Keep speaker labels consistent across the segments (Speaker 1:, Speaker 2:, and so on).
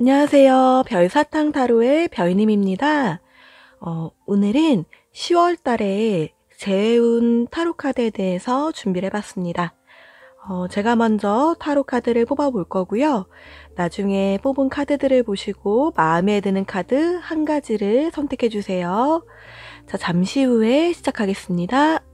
Speaker 1: 안녕하세요. 별사탕 타로의 별님입니다. 오늘은 10월 달에 재운 타로 카드에 대해서 준비를 해봤습니다. 제가 먼저 타로 카드를 뽑아볼 거고요. 나중에 뽑은 카드들을 보시고 마음에 드는 카드 한 가지를 선택해 주세요. 자, 잠시 후에 시작하겠습니다.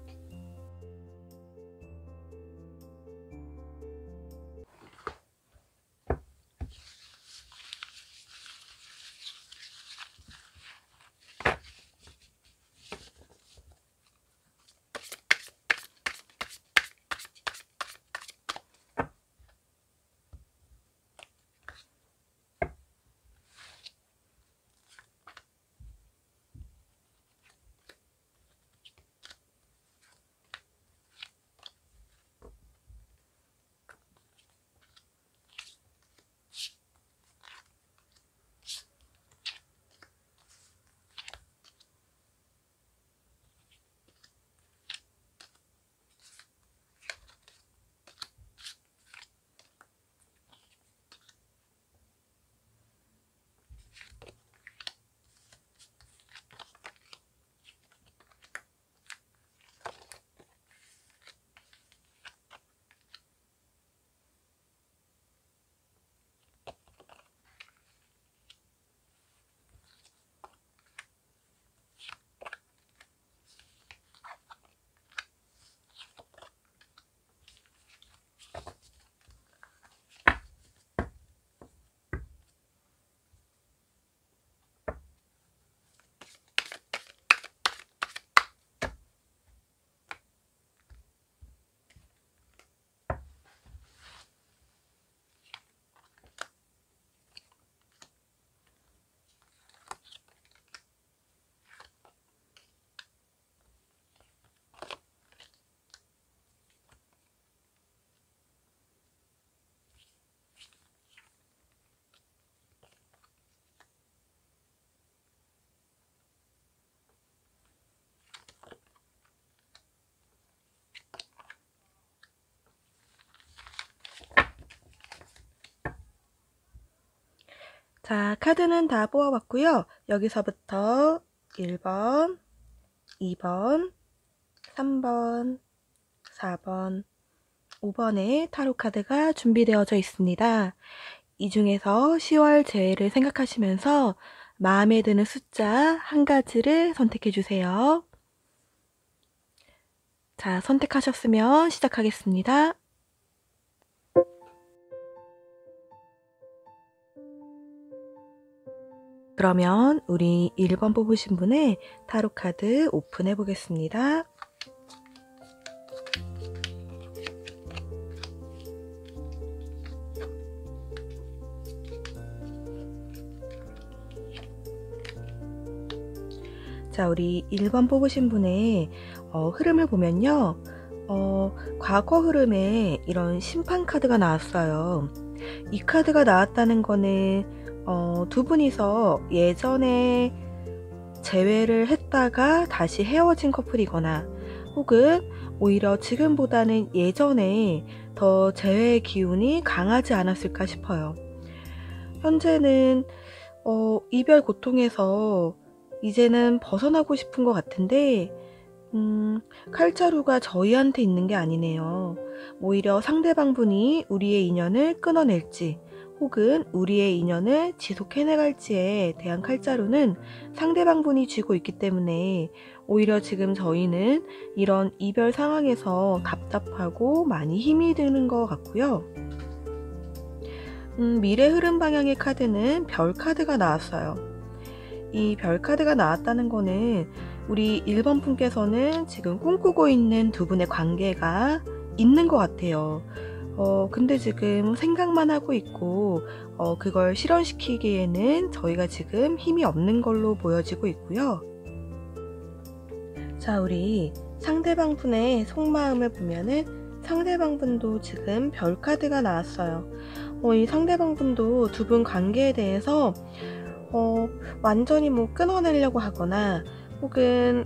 Speaker 1: 자, 카드는 다 뽑아봤고요. 여기서부터 1번, 2번, 3번, 4번, 5번의 타로 카드가 준비되어져 있습니다. 이 중에서 10월 재해를 생각하시면서 마음에 드는 숫자 한 가지를 선택해 주세요. 자, 선택하셨으면 시작하겠습니다. 그러면 우리 1번 뽑으신 분의 타로 카드 오픈해 보겠습니다. 자, 우리 1번 뽑으신 분의 흐름을 보면요. 과거 흐름에 이런 심판 카드가 나왔어요. 이 카드가 나왔다는 거는 두 분이서 예전에 재회를 했다가 다시 헤어진 커플이거나 혹은 오히려 지금보다는 예전에 더 재회의 기운이 강하지 않았을까 싶어요. 현재는 이별 고통에서 이제는 벗어나고 싶은 것 같은데 칼자루가 저희한테 있는 게 아니네요. 오히려 상대방분이 우리의 인연을 끊어낼지 혹은 우리의 인연을 지속해나갈지에 대한 칼자루는 상대방분이 쥐고 있기 때문에 오히려 지금 저희는 이런 이별 상황에서 답답하고 많이 힘이 드는 것 같고요. 미래 흐름 방향의 카드는 별 카드가 나왔어요. 이 별 카드가 나왔다는 거는 우리 1번 분께서는 지금 꿈꾸고 있는 두 분의 관계가 있는 것 같아요. 근데 지금 생각만 하고 있고 그걸 실현시키기에는 저희가 지금 힘이 없는 걸로 보여지고 있고요. 자, 우리 상대방 분의 속마음을 보면은 상대방 분도 지금 별 카드가 나왔어요. 이 상대방 분도 두 분 관계에 대해서 완전히 뭐 끊어내려고 하거나 혹은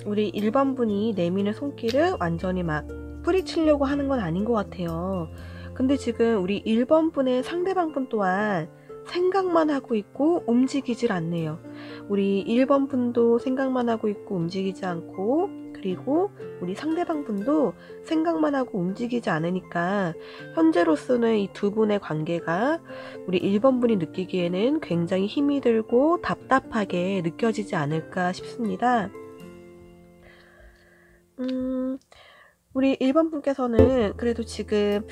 Speaker 1: 우리 1번 분이 내미는 손길을 완전히 막 뿌리치려고 하는 건 아닌 것 같아요. 근데 지금 우리 1번 분의 상대방 분 또한 생각만 하고 있고 움직이질 않네요. 우리 1번 분도 생각만 하고 있고 움직이지 않고, 그리고 우리 상대방 분도 생각만 하고 움직이지 않으니까 현재로서는 이 두 분의 관계가 우리 1번 분이 느끼기에는 굉장히 힘이 들고 답답하게 느껴지지 않을까 싶습니다. 우리 1번 분께서는 그래도 지금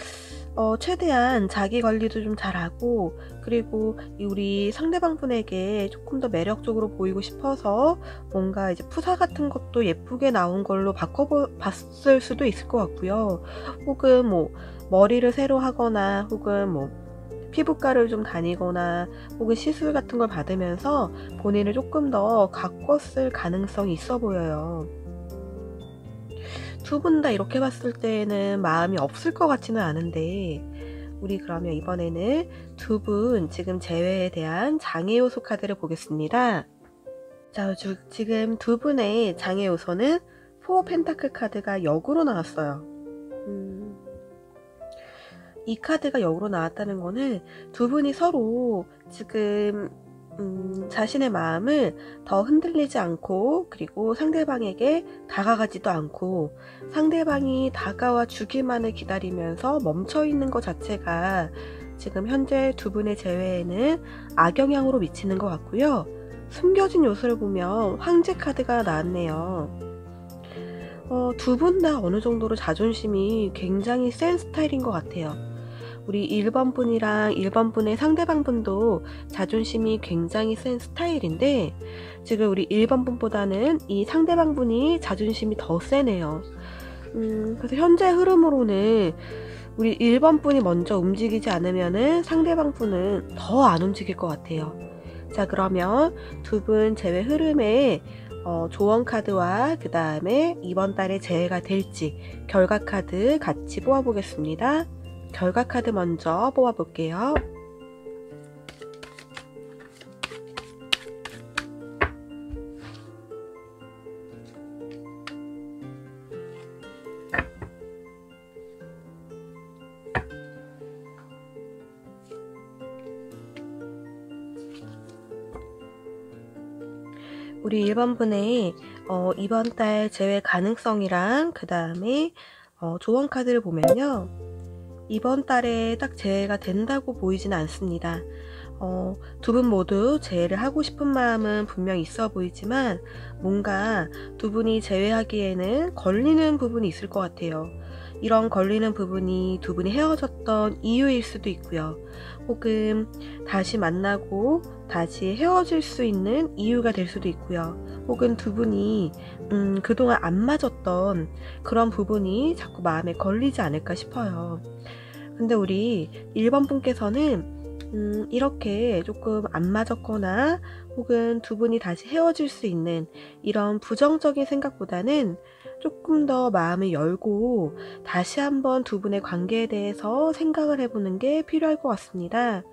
Speaker 1: 최대한 자기 관리도 좀 잘하고, 그리고 우리 상대방 분에게 조금 더 매력적으로 보이고 싶어서 뭔가 이제 푸사 같은 것도 예쁘게 나온 걸로 바꿔봤을 수도 있을 것 같고요. 혹은 뭐 머리를 새로 하거나, 혹은 뭐 피부과를 좀 다니거나, 혹은 시술 같은 걸 받으면서 본인을 조금 더 가꿨을 가능성이 있어 보여요. 두 분 다 이렇게 봤을 때는 마음이 없을 것 같지는 않은데, 우리 그러면 이번에는 두 분 지금 재회에 대한 장애 요소 카드를 보겠습니다. 자, 지금 두 분의 장애 요소는 4 펜타클 카드가 역으로 나왔어요. 이 카드가 역으로 나왔다는 거는 두 분이 서로 지금 자신의 마음을 더 흔들리지 않고, 그리고 상대방에게 다가가지도 않고, 상대방이 다가와 주기만을 기다리면서 멈춰있는 것 자체가 지금 현재 두 분의 재회에는 악영향으로 미치는 것 같고요. 숨겨진 요소를 보면 황제 카드가 나왔네요. 두 분 다 어느 정도로 자존심이 굉장히 센 스타일인 것 같아요. 우리 1번 분이랑 1번 분의 상대방 분도 자존심이 굉장히 센 스타일인데, 지금 우리 1번 분보다는 이 상대방 분이 자존심이 더 세네요. 그래서 현재 흐름으로는 우리 1번 분이 먼저 움직이지 않으면은 상대방 분은 더 안 움직일 것 같아요. 자, 그러면 두 분 재회 흐름에 조언 카드와 그 다음에 이번 달에 재회가 될지 결과 카드 같이 뽑아보겠습니다. 결과 카드 먼저 뽑아볼게요. 우리 1번 분의 이번 달 재회 가능성이랑 그 다음에 조언 카드를 보면요, 이번 달에 딱 재회가 된다고 보이진 않습니다. 두 분 모두 재회를 하고 싶은 마음은 분명 있어 보이지만, 뭔가 두 분이 재회하기에는 걸리는 부분이 있을 것 같아요. 이런 걸리는 부분이 두 분이 헤어졌던 이유일 수도 있고요. 혹은 다시 만나고 다시 헤어질 수 있는 이유가 될 수도 있고요. 혹은 두 분이 그동안 안 맞았던 그런 부분이 자꾸 마음에 걸리지 않을까 싶어요. 근데 우리 1번 분께서는 이렇게 조금 안 맞았거나, 혹은 두 분이 다시 헤어질 수 있는 이런 부정적인 생각보다는 조금 더 마음을 열고 다시 한번 두 분의 관계에 대해서 생각을 해보는 게 필요할 것 같습니다.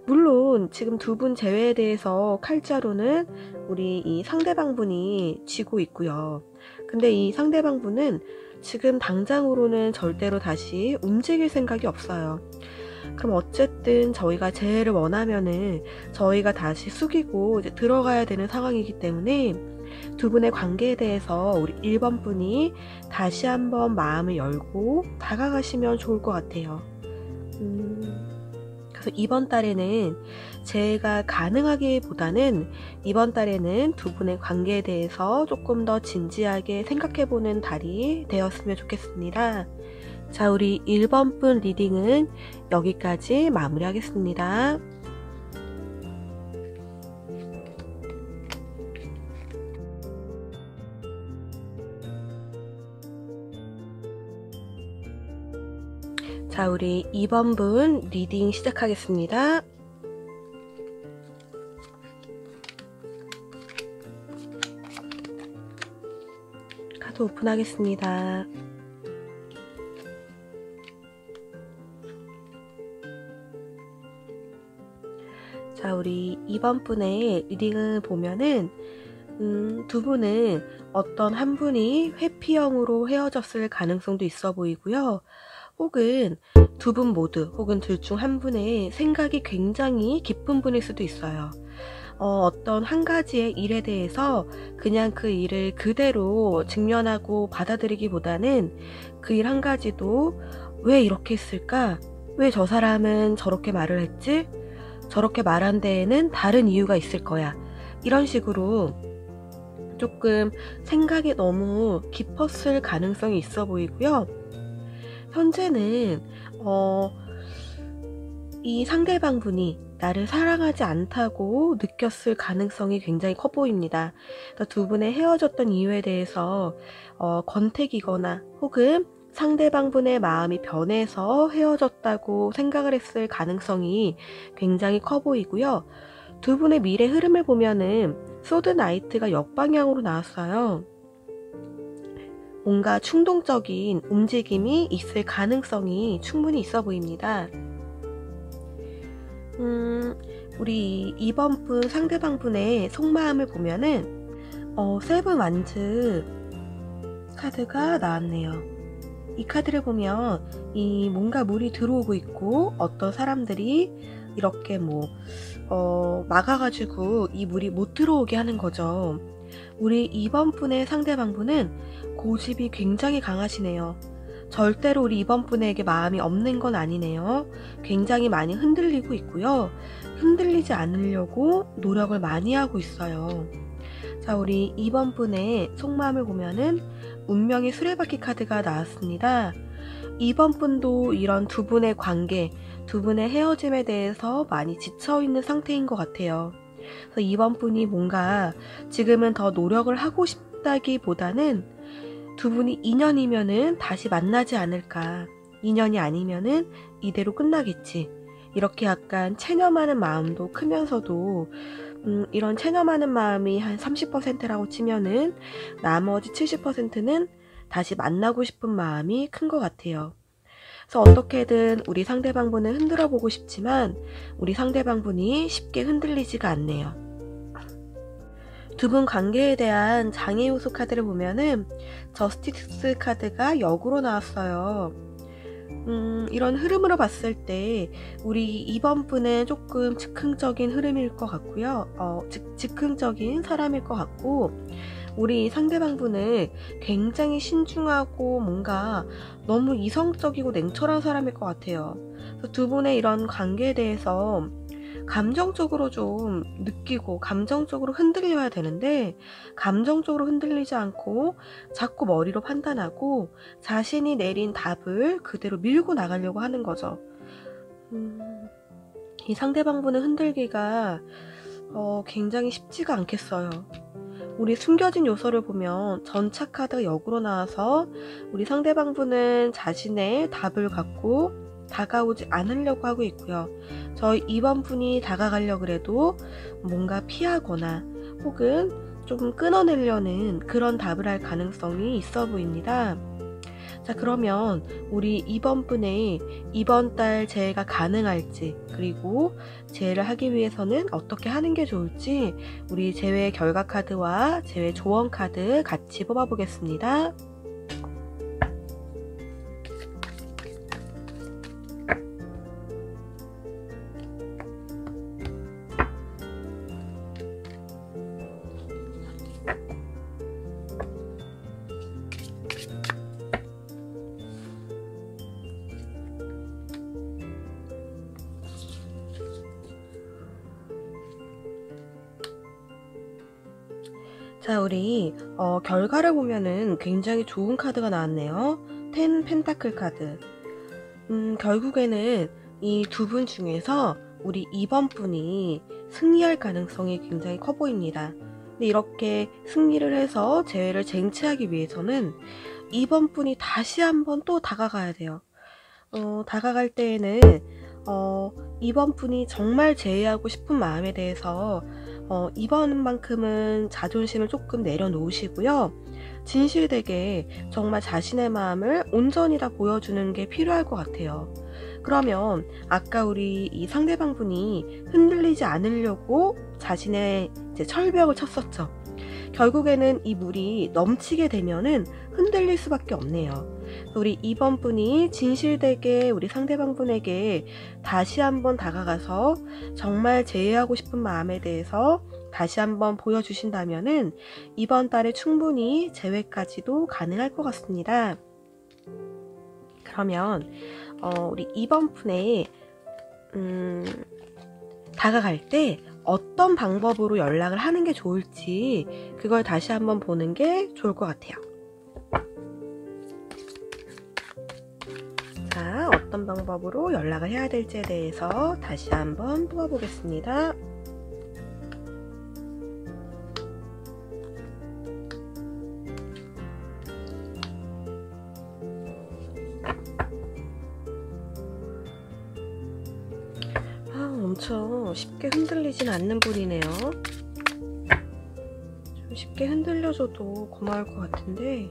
Speaker 1: 물론 지금 두 분 재회에 대해서 칼자루는 우리 이 상대방 분이 쥐고 있고요. 근데 이 상대방 분은 지금 당장으로는 절대로 다시 움직일 생각이 없어요. 그럼 어쨌든 저희가 재회를 원하면은 저희가 다시 숙이고 이제 들어가야 되는 상황이기 때문에, 두 분의 관계에 대해서 우리 1번 분이 다시 한번 마음을 열고 다가가시면 좋을 것 같아요. 그래서 이번 달에는 재회가 가능하기보다는 이번 달에는 두 분의 관계에 대해서 조금 더 진지하게 생각해보는 달이 되었으면 좋겠습니다. 자, 우리 1번 분 리딩은 여기까지 마무리하겠습니다. 자, 우리 2번 분 리딩 시작하겠습니다. 카드 오픈하겠습니다. 자, 우리 2번 분의 리딩을 보면은 두 분은 어떤 한 분이 회피형으로 헤어졌을 가능성도 있어 보이고요. 혹은 두 분 모두 혹은 둘 중 한 분의 생각이 굉장히 깊은 분일 수도 있어요. 어떤 한 가지의 일에 대해서 그냥 그 일을 그대로 직면하고 받아들이기보다는 그 일 한 가지도 '왜 이렇게 했을까? 왜 저 사람은 저렇게 말을 했지? 저렇게 말한 데에는 다른 이유가 있을 거야.' 이런 식으로 조금 생각이 너무 깊었을 가능성이 있어 보이고요. 현재는 이 상대방분이 나를 사랑하지 않다고 느꼈을 가능성이 굉장히 커 보입니다. 그러니까 두 분의 헤어졌던 이유에 대해서 권태기거나 혹은 상대방분의 마음이 변해서 헤어졌다고 생각을 했을 가능성이 굉장히 커 보이고요. 두 분의 미래 흐름을 보면은 소드 나이트가 역방향으로 나왔어요. 뭔가 충동적인 움직임이 있을 가능성이 충분히 있어 보입니다. 우리 이번 분 상대방분의 속마음을 보면은 세븐 완즈 카드가 나왔네요. 이 카드를 보면 이 뭔가 물이 들어오고 있고 어떤 사람들이 이렇게 막아가지고 이 물이 못 들어오게 하는 거죠. 우리 이번 분의 상대방분은 고집이 굉장히 강하시네요. 절대로 우리 이번 분에게 마음이 없는 건 아니네요. 굉장히 많이 흔들리고 있고요. 흔들리지 않으려고 노력을 많이 하고 있어요. 자, 우리 이번 분의 속마음을 보면은 운명의 수레바퀴 카드가 나왔습니다. 이번 분도 이런 두 분의 관계, 두 분의 헤어짐에 대해서 많이 지쳐있는 상태인 것 같아요. 그래서 이번 분이 뭔가 지금은 더 노력을 하고 싶다기보다는 두 분이 인연이면은 다시 만나지 않을까, 인연이 아니면은 이대로 끝나겠지, 이렇게 약간 체념하는 마음도 크면서도 이런 체념하는 마음이 한 30%라고 치면은 나머지 70%는 다시 만나고 싶은 마음이 큰 것 같아요. 그래서 어떻게든 우리 상대방분을 흔들어 보고 싶지만 우리 상대방분이 쉽게 흔들리지가 않네요. 두 분 관계에 대한 장애 요소 카드를 보면은 저스티스 카드가 역으로 나왔어요. 이런 흐름으로 봤을 때 우리 이번 분은 조금 즉흥적인 흐름일 것 같고요. 즉흥적인 사람일 것 같고, 우리 상대방분은 굉장히 신중하고 뭔가 너무 이성적이고 냉철한 사람일 것 같아요. 그래서 두 분의 이런 관계에 대해서 감정적으로 좀 느끼고 감정적으로 흔들려야 되는데 감정적으로 흔들리지 않고 자꾸 머리로 판단하고 자신이 내린 답을 그대로 밀고 나가려고 하는 거죠. 이 상대방분을 흔들기가 굉장히 쉽지가 않겠어요. 우리 숨겨진 요소를 보면 전차 카드가 역으로 나와서 우리 상대방분은 자신의 답을 갖고 다가오지 않으려고 하고 있고요. 저희 이번 분이 다가가려고 해도 뭔가 피하거나 혹은 좀 끊어내려는 그런 답을 할 가능성이 있어 보입니다. 자, 그러면 우리 이번 분의 이번 달 재해가 가능할지, 그리고 재해를 하기 위해서는 어떻게 하는 게 좋을지 우리 재해 결과 카드와 재해 조언 카드 같이 뽑아 보겠습니다. 자, 우리 결과를 보면은 굉장히 좋은 카드가 나왔네요. 10 펜타클 카드. 결국에는 이 두 분 중에서 우리 이번 분이 승리할 가능성이 굉장히 커 보입니다. 근데 이렇게 승리를 해서 재회를 쟁취하기 위해서는 이번 분이 다시 한번 또 다가가야 돼요. 다가갈 때에는 이번 분이 정말 재회하고 싶은 마음에 대해서 이번만큼은 자존심을 조금 내려놓으시고요. 진실되게 정말 자신의 마음을 온전히 다 보여주는 게 필요할 것 같아요. 그러면 아까 우리 이 상대방분이 흔들리지 않으려고 자신의 이제 철벽을 쳤었죠. 결국에는 이 물이 넘치게 되면은 흔들릴 수밖에 없네요. 우리 2번 분이 진실되게 우리 상대방 분에게 다시 한번 다가가서 정말 제외하고 싶은 마음에 대해서 다시 한번 보여주신다면은 이번 달에 충분히 재회까지도 가능할 것 같습니다. 그러면 우리 2번 분의 다가갈 때 어떤 방법으로 연락을 하는 게 좋을지 그걸 다시 한번 보는 게 좋을 것 같아요. 자, 어떤 방법으로 연락을 해야 될지에 대해서 다시 한번 뽑아보겠습니다. 엄청 쉽게 흔들리진 않는 분이네요. 좀 쉽게 흔들려줘도 고마울 것 같은데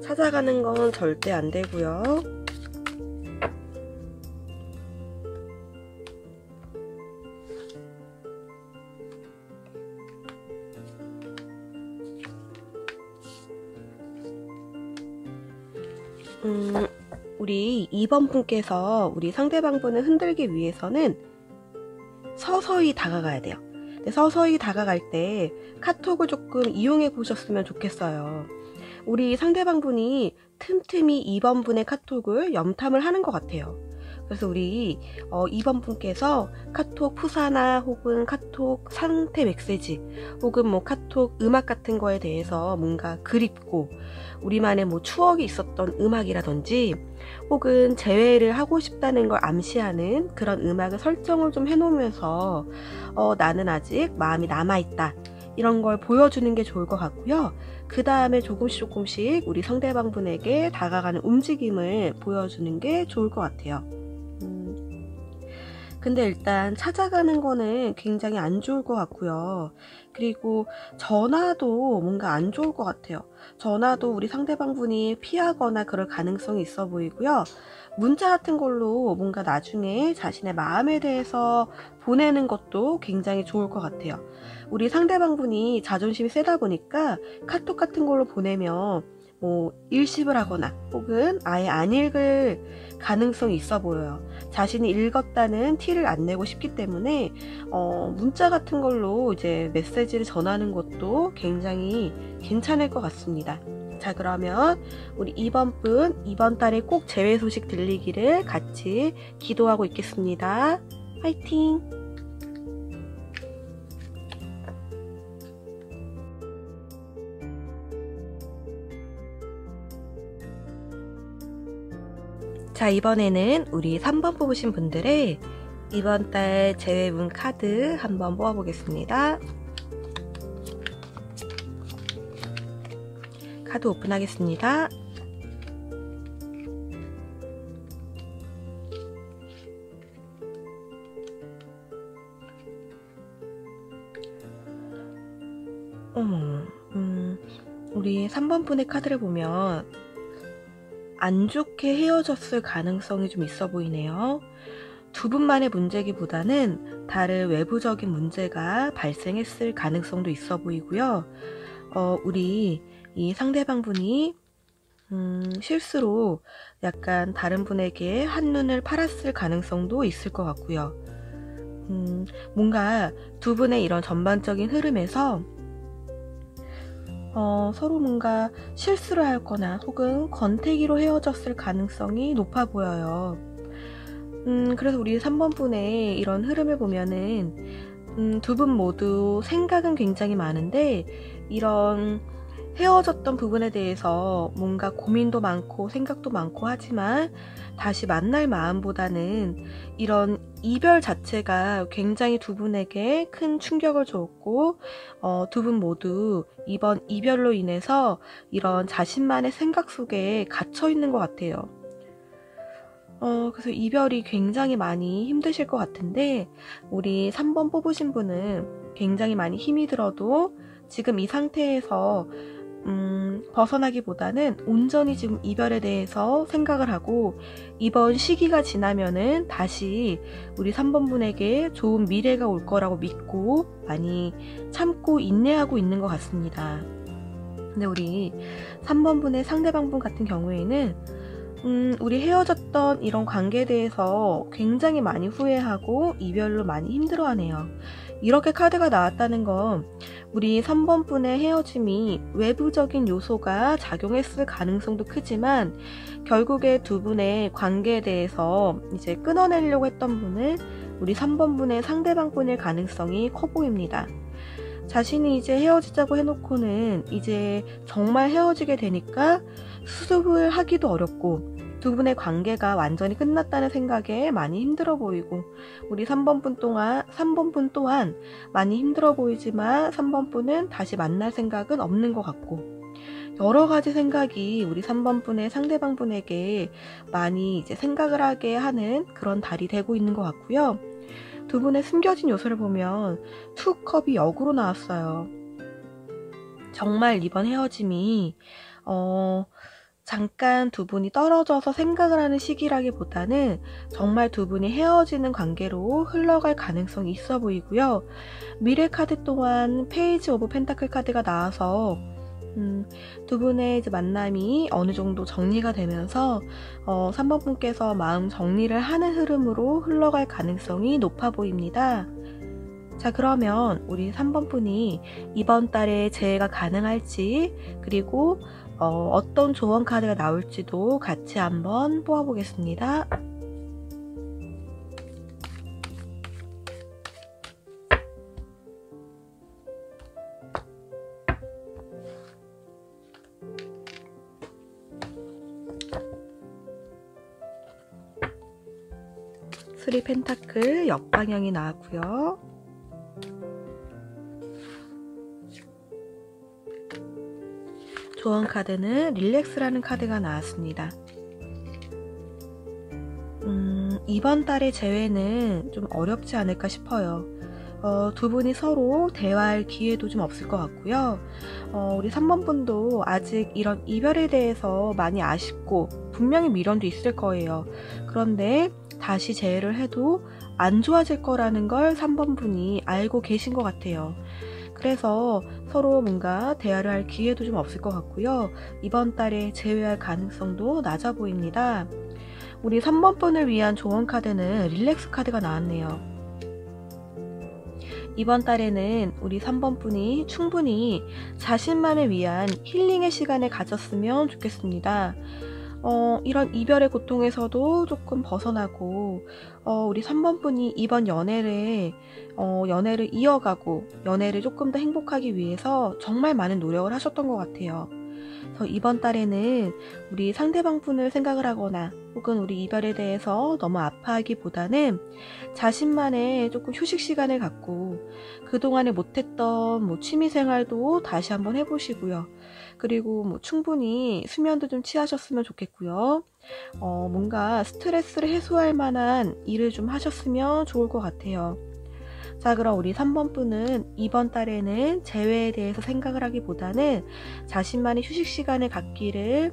Speaker 1: 찾아가는 건 절대 안 되고요. 우리 2번 분께서 우리 상대방 분을 흔들기 위해서는 서서히 다가가야 돼요. 근데 서서히 다가갈 때 카톡을 조금 이용해 보셨으면 좋겠어요. 우리 상대방 분이 틈틈이 2번 분의 카톡을 염탐을 하는 것 같아요. 그래서 우리 2번 분께서 카톡 푸사나 혹은 카톡 상태 메시지 혹은 뭐 카톡 음악 같은 거에 대해서 뭔가 그립고 우리만의 뭐 추억이 있었던 음악이라든지 혹은 재회를 하고 싶다는 걸 암시하는 그런 음악을 설정을 좀 해놓으면서 나는 아직 마음이 남아있다 이런 걸 보여주는 게 좋을 것 같고요. 그 다음에 조금씩 우리 상대방 분에게 다가가는 움직임을 보여주는 게 좋을 것 같아요. 근데 일단 찾아가는 거는 굉장히 안 좋을 것 같고요. 그리고 전화도 뭔가 안 좋을 것 같아요. 전화도 우리 상대방 분이 피하거나 그럴 가능성이 있어 보이고요. 문자 같은 걸로 뭔가 나중에 자신의 마음에 대해서 보내는 것도 굉장히 좋을 것 같아요. 우리 상대방 분이 자존심이 세다 보니까 카톡 같은 걸로 보내면 뭐 일십을 하거나 혹은 아예 안 읽을 가능성이 있어 보여요. 자신이 읽었다는 티를 안 내고 싶기 때문에 문자 같은 걸로 이제 메시지를 전하는 것도 굉장히 괜찮을 것 같습니다. 자, 그러면 우리 2번 분 이번 달에 꼭 재회 소식 들리기를 같이 기도하고 있겠습니다. 화이팅! 자, 이번에는 우리 3번 뽑으신 분들의 이번 달 재회운 카드 한번 뽑아보겠습니다. 카드 오픈하겠습니다. 우리 3번 분의 카드를 보면 안 좋게 헤어졌을 가능성이 좀 있어 보이네요. 두 분만의 문제기보다는 다른 외부적인 문제가 발생했을 가능성도 있어 보이고요. 우리 이 상대방 분이 실수로 약간 다른 분에게 한눈을 팔았을 가능성도 있을 것 같고요. 뭔가 두 분의 이런 전반적인 흐름에서 서로 뭔가 실수를 하거나 혹은 권태기로 헤어졌을 가능성이 높아 보여요. 그래서 우리 3번 분의 이런 흐름을 보면은 두 분 모두 생각은 굉장히 많은데 이런 헤어졌던 부분에 대해서 뭔가 고민도 많고 생각도 많고 하지만 다시 만날 마음보다는 이런 이별 자체가 굉장히 두 분에게 큰 충격을 줬고 두 분 모두 이번 이별로 인해서 이런 자신만의 생각 속에 갇혀 있는 것 같아요. 그래서 이별이 굉장히 많이 힘드실 것 같은데 우리 3번 뽑으신 분은 굉장히 많이 힘이 들어도 지금 이 상태에서 벗어나기보다는 온전히 지금 이별에 대해서 생각을 하고 이번 시기가 지나면은 다시 우리 3번 분에게 좋은 미래가 올 거라고 믿고 많이 참고 인내하고 있는 것 같습니다. 근데 우리 3번 분의 상대방 분 같은 경우에는 우리 헤어졌던 이런 관계에 대해서 굉장히 많이 후회하고 이별로 많이 힘들어하네요. 이렇게 카드가 나왔다는 건 우리 3번 분의 헤어짐이 외부적인 요소가 작용했을 가능성도 크지만 결국에 두 분의 관계에 대해서 이제 끊어내려고 했던 분은 우리 3번 분의 상대방 분일 가능성이 커 보입니다. 자신이 이제 헤어지자고 해놓고는 이제 정말 헤어지게 되니까 수습을 하기도 어렵고 두 분의 관계가 완전히 끝났다는 생각에 많이 힘들어 보이고 우리 3번 분 또한 많이 힘들어 보이지만 3번 분은 다시 만날 생각은 없는 것 같고 여러 가지 생각이 우리 3번 분의 상대방 분에게 많이 이제 생각을 하게 하는 그런 달이 되고 있는 것 같고요. 두 분의 숨겨진 요소를 보면 투컵이 역으로 나왔어요. 정말 이번 헤어짐이 잠깐 두 분이 떨어져서 생각을 하는 시기라기보다는 정말 두 분이 헤어지는 관계로 흘러갈 가능성이 있어 보이고요. 미래 카드 또한 페이지 오브 펜타클 카드가 나와서 두 분의 이제 만남이 어느 정도 정리가 되면서 3번 분께서 마음 정리를 하는 흐름으로 흘러갈 가능성이 높아 보입니다. 자, 그러면 우리 3번 분이 이번 달에 재회가 가능할지 그리고 어떤 조언 카드가 나올지도 같이 한번 뽑아보겠습니다. 쓰리 펜타클 역방향이 나왔고요. 조언 카드는 릴렉스라는 카드가 나왔습니다. 이번 달의 재회는 좀 어렵지 않을까 싶어요. 두 분이 서로 대화할 기회도 좀 없을 것 같고요. 우리 3번 분도 아직 이런 이별에 대해서 많이 아쉽고 분명히 미련도 있을 거예요. 그런데 다시 재회를 해도 안 좋아질 거라는 걸 3번 분이 알고 계신 것 같아요. 그래서 서로 뭔가 대화를 할 기회도 좀 없을 것 같고요. 이번 달에 재회할 가능성도 낮아 보입니다. 우리 3번 분을 위한 조언 카드는 릴렉스 카드가 나왔네요. 이번 달에는 우리 3번 분이 충분히 자신만을 위한 힐링의 시간을 가졌으면 좋겠습니다. 이런 이별의 고통에서도 조금 벗어나고 우리 3번 분이 이번 연애를 이어가고 연애를 조금 더 행복하기 위해서 정말 많은 노력을 하셨던 것 같아요. 그래서 이번 달에는 우리 상대방 분을 생각을 하거나 혹은 우리 이별에 대해서 너무 아파하기보다는 자신만의 조금 휴식 시간을 갖고 그동안에 못했던 취미생활도 다시 한번 해보시고요. 그리고 충분히 수면도 좀 취하셨으면 좋겠고요. 뭔가 스트레스를 해소할 만한 일을 좀 하셨으면 좋을 것 같아요. 자, 그럼 우리 3번 분은 이번 달에는 재회에 대해서 생각을 하기보다는 자신만의 휴식 시간을 갖기를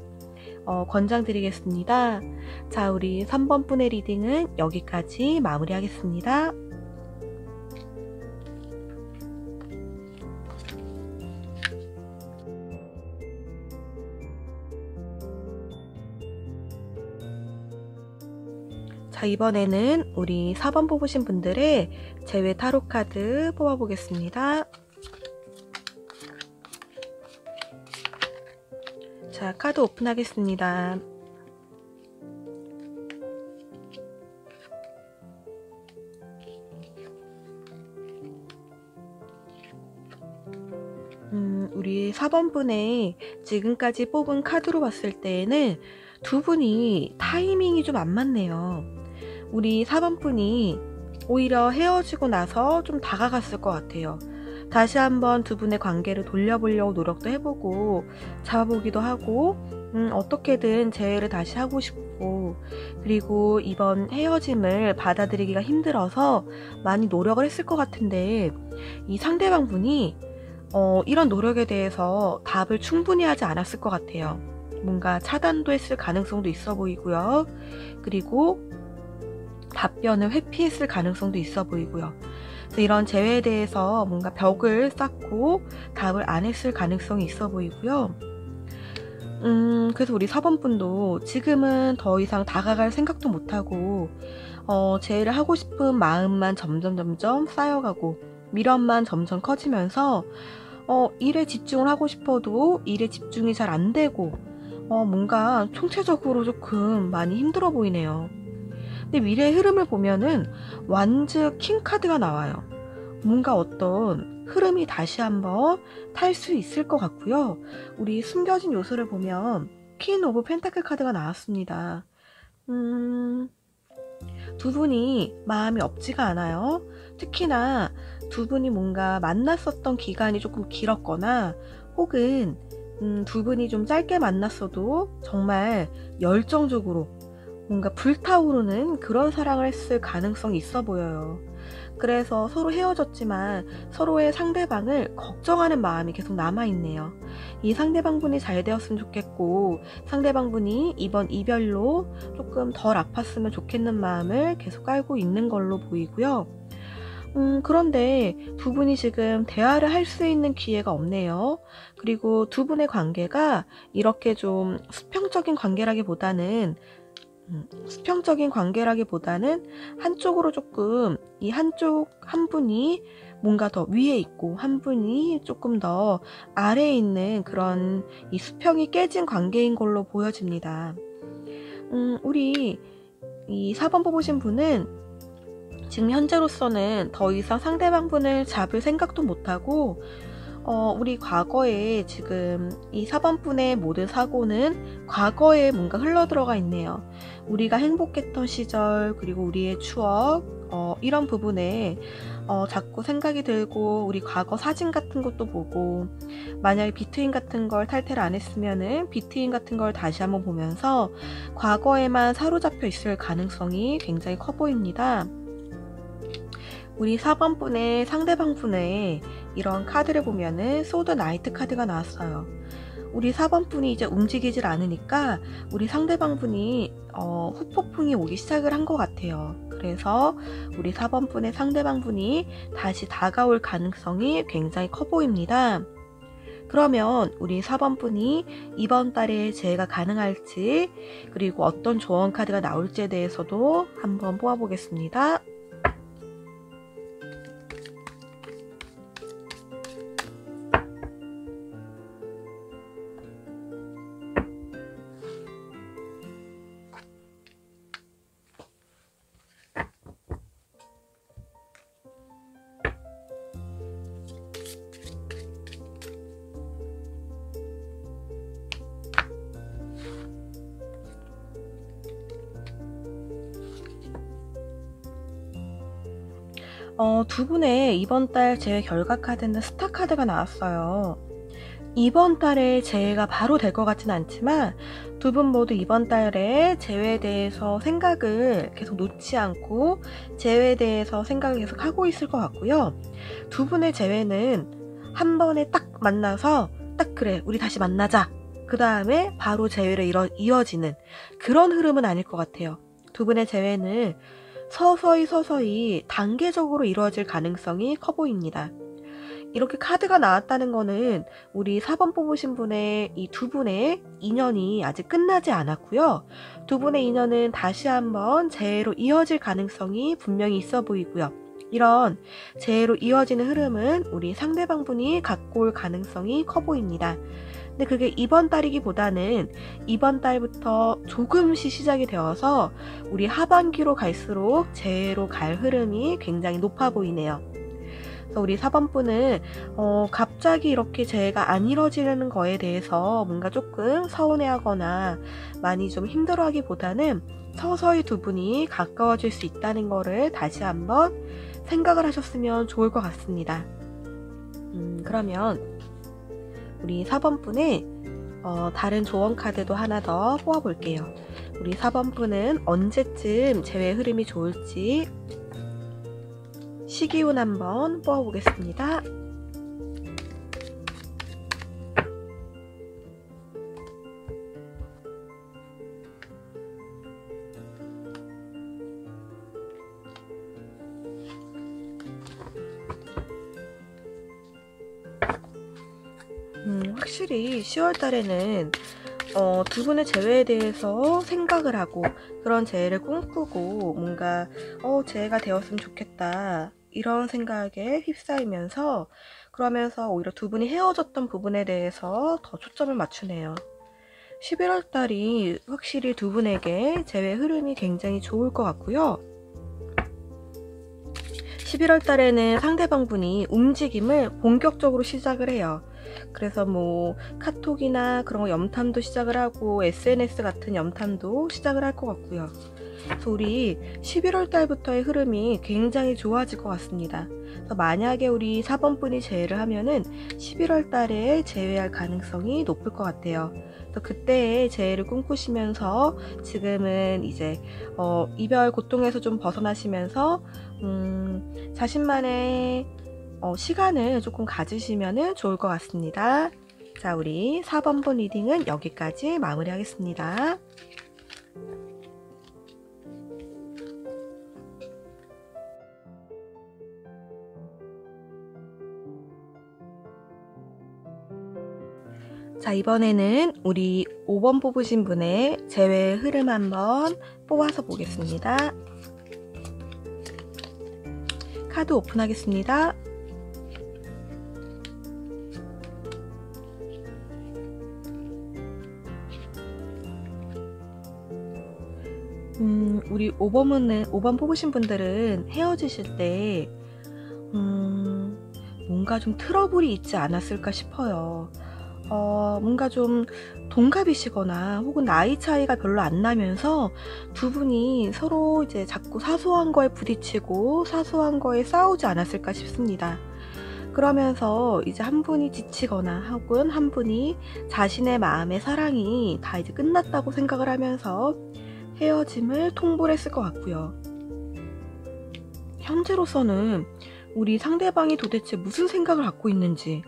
Speaker 1: 권장드리겠습니다. 자, 우리 3번 분의 리딩은 여기까지 마무리하겠습니다. 자, 이번에는 우리 4번 뽑으신 분들의 재회 타로 카드 뽑아보겠습니다. 자, 카드 오픈하겠습니다. 우리 4번 분의 지금까지 뽑은 카드로 봤을 때에는 두 분이 타이밍이 좀 안 맞네요. 우리 4번 분이 오히려 헤어지고 나서 좀 다가갔을 것 같아요. 다시 한번 두 분의 관계를 돌려보려고 노력도 해보고 잡아보기도 하고 어떻게든 재회를 다시 하고 싶고 그리고 이번 헤어짐을 받아들이기가 힘들어서 많이 노력을 했을 것 같은데 이 상대방 분이 이런 노력에 대해서 답을 충분히 하지 않았을 것 같아요. 뭔가 차단도 했을 가능성도 있어 보이고요. 그리고 답변을 회피했을 가능성도 있어 보이고요. 그래서 이런 제외에 대해서 뭔가 벽을 쌓고 답을 안 했을 가능성이 있어 보이고요. 그래서 우리 4번분도 지금은 더 이상 다가갈 생각도 못하고 제외를 하고 싶은 마음만 점점 쌓여가고 미련만 점점 커지면서 일에 집중을 하고 싶어도 일에 집중이 잘 안 되고 뭔가 총체적으로 조금 많이 힘들어 보이네요. 근데 미래의 흐름을 보면은 완즈 킹카드가 나와요. 뭔가 어떤 흐름이 다시 한번 탈 수 있을 것 같고요. 우리 숨겨진 요소를 보면 퀸 오브 펜타클 카드가 나왔습니다. 두 분이 마음이 없지가 않아요. 특히나 두 분이 뭔가 만났었던 기간이 조금 길었거나 혹은 두 분이 좀 짧게 만났어도 정말 열정적으로 뭔가 불타오르는 그런 사랑을 했을 가능성이 있어 보여요. 그래서 서로 헤어졌지만 서로의 상대방을 걱정하는 마음이 계속 남아있네요. 이 상대방분이 잘 되었으면 좋겠고 상대방분이 이번 이별로 조금 덜 아팠으면 좋겠는 마음을 계속 깔고 있는 걸로 보이고요. 그런데 두 분이 지금 대화를 할 수 있는 기회가 없네요. 그리고 두 분의 관계가 이렇게 좀 수평적인 관계라기보다는 한쪽으로 조금 이 한쪽 한 분이 뭔가 더 위에 있고 한 분이 조금 더 아래에 있는 그런 이 수평이 깨진 관계인 걸로 보여집니다. 우리 이 4번 뽑으신 분은 지금 현재로서는 더 이상 상대방 분을 잡을 생각도 못하고 우리 과거에 지금 이 4번 분의 모든 사고는 과거에 뭔가 흘러들어가 있네요. 우리가 행복했던 시절 그리고 우리의 추억 이런 부분에 자꾸 생각이 들고 우리 과거 사진 같은 것도 보고 만약에 비트윈 같은 걸 탈퇴를 안 했으면은 비트윈 같은 걸 다시 한번 보면서 과거에만 사로잡혀 있을 가능성이 굉장히 커 보입니다. 우리 4번 분의 상대방 분의 이런 카드를 보면은 소드 나이트 카드가 나왔어요. 우리 4번 분이 이제 움직이질 않으니까 우리 상대방 분이 후폭풍이 오기 시작을 한 것 같아요. 그래서 우리 4번 분의 상대방 분이 다시 다가올 가능성이 굉장히 커 보입니다. 그러면 우리 4번 분이 이번 달에 재해가 가능할지 그리고 어떤 조언 카드가 나올지에 대해서도 한번 뽑아보겠습니다. 두 분의 이번 달 재회 결과 카드는 스타 카드가 나왔어요. 이번 달에 재회가 바로 될 것 같지는 않지만 두 분 모두 이번 달에 재회에 대해서 생각을 계속 놓지 않고 재회에 대해서 생각을 계속 하고 있을 것 같고요. 두 분의 재회는 한 번에 딱 만나서 딱 그래 우리 다시 만나자 그 다음에 바로 재회로 이어지는 그런 흐름은 아닐 것 같아요. 두 분의 재회는 서서히 단계적으로 이루어질 가능성이 커 보입니다. 이렇게 카드가 나왔다는 거는 우리 4번 뽑으신 분의 이 두 분의 인연이 아직 끝나지 않았고요. 두 분의 인연은 다시 한번 재회로 이어질 가능성이 분명히 있어 보이고요. 이런 재회로 이어지는 흐름은 우리 상대방 분이 갖고 올 가능성이 커 보입니다. 근데 그게 이번 달이기보다는 이번 달부터 조금씩 시작이 되어서 우리 하반기로 갈수록 재해로 갈 흐름이 굉장히 높아 보이네요. 그래서 우리 4번분은 갑자기 이렇게 재해가 안 이뤄지는 거에 대해서 뭔가 조금 서운해하거나 많이 좀 힘들어하기보다는 서서히 두 분이 가까워질 수 있다는 거를 다시 한번 생각을 하셨으면 좋을 것 같습니다. 그러면 우리 4번분의 다른 조언 카드도 하나 더 뽑아볼게요. 우리 4번분은 언제쯤 재회 흐름이 좋을지 시기운 한번 뽑아보겠습니다. 확실히 10월 달에는 두 분의 재회에 대해서 생각을 하고 그런 재회를 꿈꾸고 뭔가 재회가 되었으면 좋겠다 이런 생각에 휩싸이면서 그러면서 오히려 두 분이 헤어졌던 부분에 대해서 더 초점을 맞추네요. 11월 달이 확실히 두 분에게 재회 흐름이 굉장히 좋을 것 같고요. 11월 달에는 상대방분이 움직임을 본격적으로 시작을 해요. 그래서 뭐 카톡이나 그런 거 염탐도 시작을 하고 SNS 같은 염탐도 시작을 할 것 같고요. 그래서 우리 11월 달부터의 흐름이 굉장히 좋아질 것 같습니다. 그래서 만약에 우리 4번 분이 재회를 하면은 11월 달에 재회할 가능성이 높을 것 같아요. 그래서 그때의 재회를 꿈꾸시면서 지금은 이제 이별 고통에서 좀 벗어나시면서 자신만의 시간을 조금 가지시면 좋을 것 같습니다. 자, 우리 4번 분 리딩은 여기까지 마무리하겠습니다. 자, 이번에는 우리 5번 뽑으신 분의 재회 흐름 한번 뽑아서 보겠습니다. 카드 오픈하겠습니다. 우리 5번 뽑으신 분들은 헤어지실 때 뭔가 좀 트러블이 있지 않았을까 싶어요. 뭔가 좀 동갑이시거나 혹은 나이 차이가 별로 안 나면서 두 분이 서로 이제 자꾸 사소한 거에 부딪히고 사소한 거에 싸우지 않았을까 싶습니다. 그러면서 이제 한 분이 지치거나 혹은 한 분이 자신의 마음의 사랑이 다 이제 끝났다고 생각을 하면서 헤어짐을 통보를 했을 것 같고요. 현재로서는 우리 상대방이 도대체 무슨 생각을 갖고 있는지,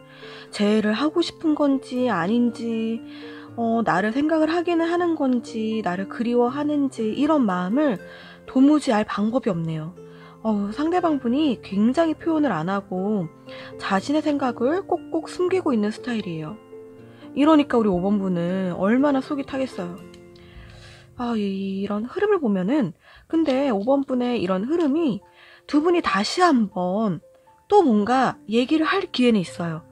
Speaker 1: 재회를 하고 싶은 건지 아닌지, 나를 생각을 하기는 하는 건지, 나를 그리워하는지 이런 마음을 도무지 알 방법이 없네요. 상대방 분이 굉장히 표현을 안 하고 자신의 생각을 꼭꼭 숨기고 있는 스타일이에요. 이러니까 우리 5번 분은 얼마나 속이 타겠어요. 이런 흐름을 보면은 근데 5번 분의 이런 흐름이 두 분이 다시 한번 또 뭔가 얘기를 할 기회는 있어요.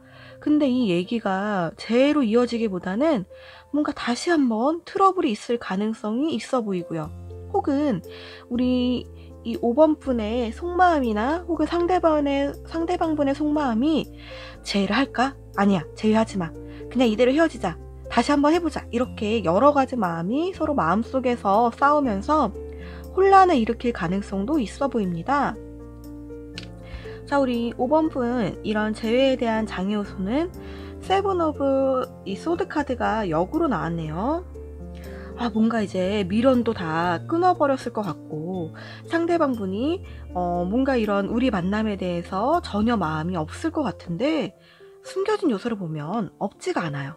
Speaker 1: 근데 이 얘기가 재회로 이어지기보다는 뭔가 다시 한번 트러블이 있을 가능성이 있어 보이고요. 혹은 우리 이 5번 분의 속마음이나 혹은 상대방분의 속마음이 재회를 할까? 아니야, 재회하지 마. 그냥 이대로 헤어지자. 다시 한번 해보자. 이렇게 여러 가지 마음이 서로 마음속에서 싸우면서 혼란을 일으킬 가능성도 있어 보입니다. 자, 우리 5번 분 이런 재회에 대한 장애 요소는 세븐 오브 이 소드 카드가 역으로 나왔네요. 뭔가 이제 미련도 다 끊어버렸을 것 같고 상대방 분이 뭔가 이런 우리 만남에 대해서 전혀 마음이 없을 것 같은데 숨겨진 요소를 보면 없지가 않아요.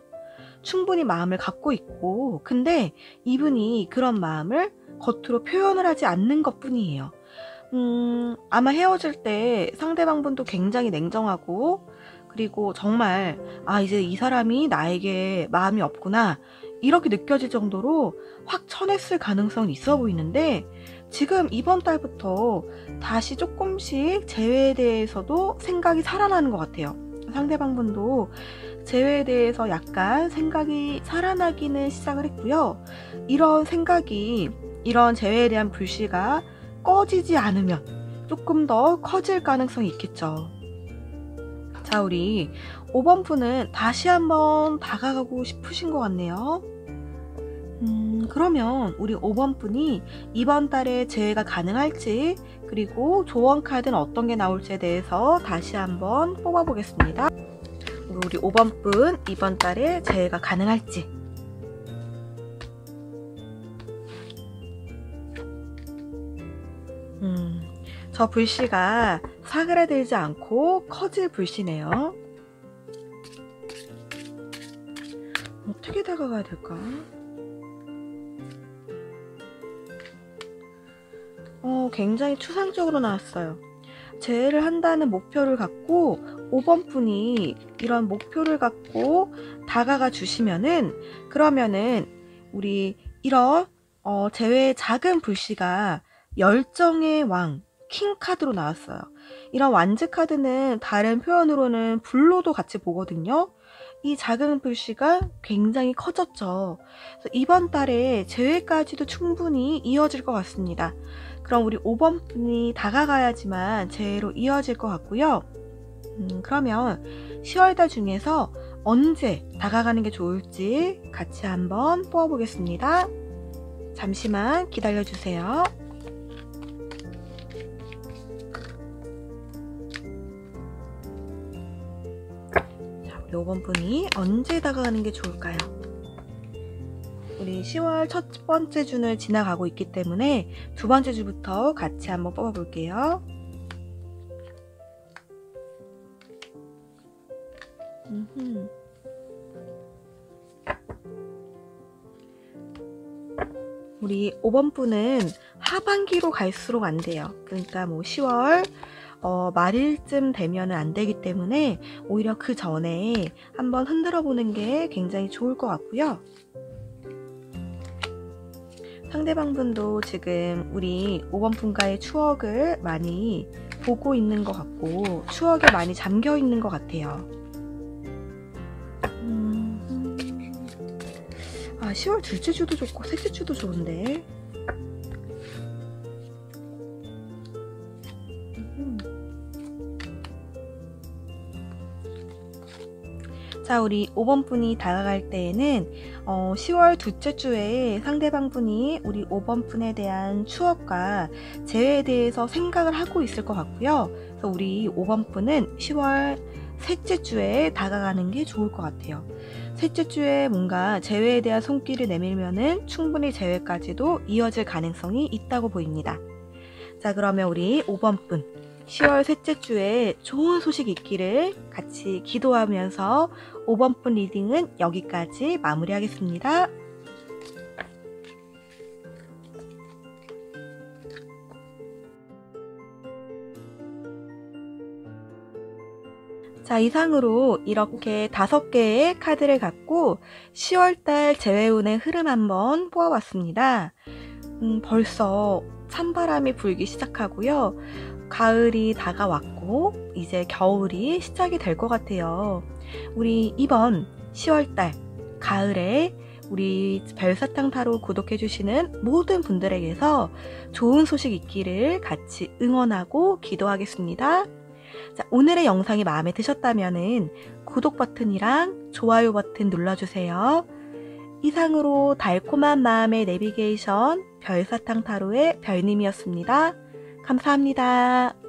Speaker 1: 충분히 마음을 갖고 있고 근데 이분이 그런 마음을 겉으로 표현을 하지 않는 것 뿐이에요. 아마 헤어질 때 상대방 분도 굉장히 냉정하고 그리고 정말 이제 이 사람이 나에게 마음이 없구나 이렇게 느껴질 정도로 확 쳐냈을 가능성이 있어 보이는데 지금 이번 달부터 다시 조금씩 재회에 대해서도 생각이 살아나는 것 같아요. 상대방 분도 재회에 대해서 약간 생각이 살아나기는 시작을 했고요. 이런 생각이 이런 재회에 대한 불씨가 꺼지지 않으면 조금 더 커질 가능성이 있겠죠. 자, 우리 5번 분은 다시 한번 다가가고 싶으신 것 같네요. 그러면 우리 5번 분이 이번 달에 재회가 가능할지 그리고 조언 카드는 어떤 게 나올지에 대해서 다시 한번 뽑아보겠습니다. 우리 5번 분 이번 달에 재회가 가능할지. 저 불씨가 사그라들지 않고 커질 불씨네요. 어떻게 다가가야 될까? 굉장히 추상적으로 나왔어요. 재회를 한다는 목표를 갖고 5번 분이 이런 목표를 갖고 다가가 주시면은, 그러면은 우리 이런 제외의 작은 불씨가 열정의 왕 킹 카드로 나왔어요. 이런 완즈 카드는 다른 표현으로는 불로도 같이 보거든요. 이 작은 불씨가 굉장히 커졌죠. 그래서 이번 달에 재회까지도 충분히 이어질 것 같습니다. 그럼 우리 5번 분이 다가가야지만 재회로 이어질 것 같고요. 그러면 10월달 중에서 언제 다가가는 게 좋을지 같이 한번 뽑아보겠습니다. 잠시만 기다려주세요. 자, 우리 5번 분이 언제 다가가는 게 좋을까요? 우리 10월 첫 번째 주를 지나가고 있기 때문에 두 번째 주부터 같이 한번 뽑아볼게요. 우리 5번 분은 하반기로 갈수록 안 돼요. 그러니까 뭐 10월 말일쯤 되면은 안 되기 때문에 오히려 그 전에 한번 흔들어 보는 게 굉장히 좋을 것 같고요. 상대방 분도 지금 우리 5번 분과의 추억을 많이 보고 있는 것 같고 추억에 많이 잠겨 있는 것 같아요. 10월 둘째 주도 좋고 셋째 주도 좋은데. 자, 우리 5번 분이 다가갈 때에는 10월 둘째 주에 상대방 분이 우리 5번 분에 대한 추억과 재회에 대해서 생각을 하고 있을 것 같고요. 그래서 우리 5번 분은 10월 셋째 주에 다가가는 게 좋을 것 같아요. 셋째 주에 뭔가 재회에 대한 손길을 내밀면은 충분히 재회까지도 이어질 가능성이 있다고 보입니다. 자, 그러면 우리 5번 분 10월 셋째 주에 좋은 소식 있기를 같이 기도하면서 5번 분 리딩은 여기까지 마무리하겠습니다. 자, 이상으로 이렇게 5개의 카드를 갖고 10월달 재회운의 흐름 한번 뽑아봤습니다. 벌써 찬바람이 불기 시작하고요. 가을이 다가왔고 이제 겨울이 시작이 될 것 같아요. 우리 이번 10월달 가을에 우리 별사탕 타로 구독해주시는 모든 분들에게서 좋은 소식 있기를 같이 응원하고 기도하겠습니다. 자, 오늘의 영상이 마음에 드셨다면 구독 버튼이랑 좋아요 버튼 눌러주세요. 이상으로 달콤한 마음의 내비게이션 별사탕 타로의 별님이었습니다. 감사합니다.